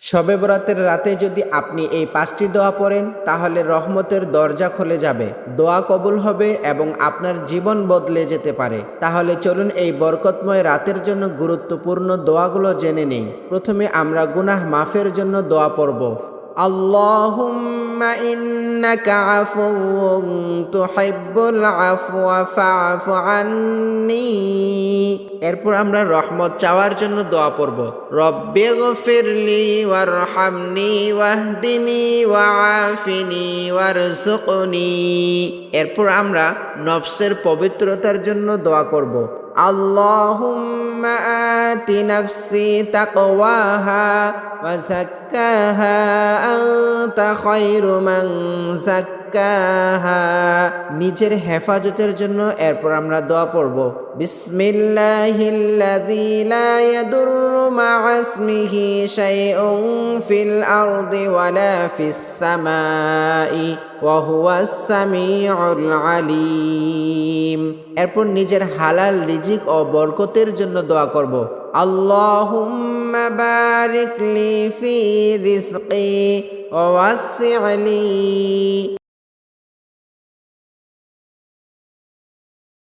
শবে বরাতের রাতে যদি আপনি এই 5টি দোয়া পড়েন তাহলে রহমতের দরজা খুলে যাবে, দোয়া কবুল হবে এবং আপনার জীবন বদলে যেতে পারে। তাহলে চলুন এই বরকতময় রাতের জন্য গুরুত্বপূর্ণ দোয়াগুলো জেনে নেই। প্রথমে আমরা গুনাহ মাফের জন্য দোয়া পড়ব। আল্লাহুম্মা ইন্নাকা আফুউন তুহিব্বুল আফওয়া ফা'ফু আন্নী। এরপর আমরা রহমত চাওয়ার জন্য দোয়া পড়ব। রব্বিগফিরলি ওয়ারহামনি ওয়াহদিনি ওয়াআফিনি ওয়ারযুকনি। এরপর আমরা নফসের পবিত্রতার জন্য দোয়া করব। আল্লাহুম্মা আতি নাফসি তাকওয়াহা ওয়া যাক্কাহা আনতা খায়রু মান যাক্কাহা। নিজের হেফাজতের জন্য এরপর আমরা দোয়া পড়ব। বিসমিল্লাহিল্লাযী লা ইয়াদুররু মা'a ইসমিহি শাইউন ফিল আরদি ওয়ালা ফিস সামাই ওয়া হুয়াস সামিউল আলীম। এরপর নিজের হালাল রিজিক ও বরকতের জন্য দোয়া করব। আল্লাহুম্মা বারিক লি ফি রিজকি ওয়া ওয়াসসি' লি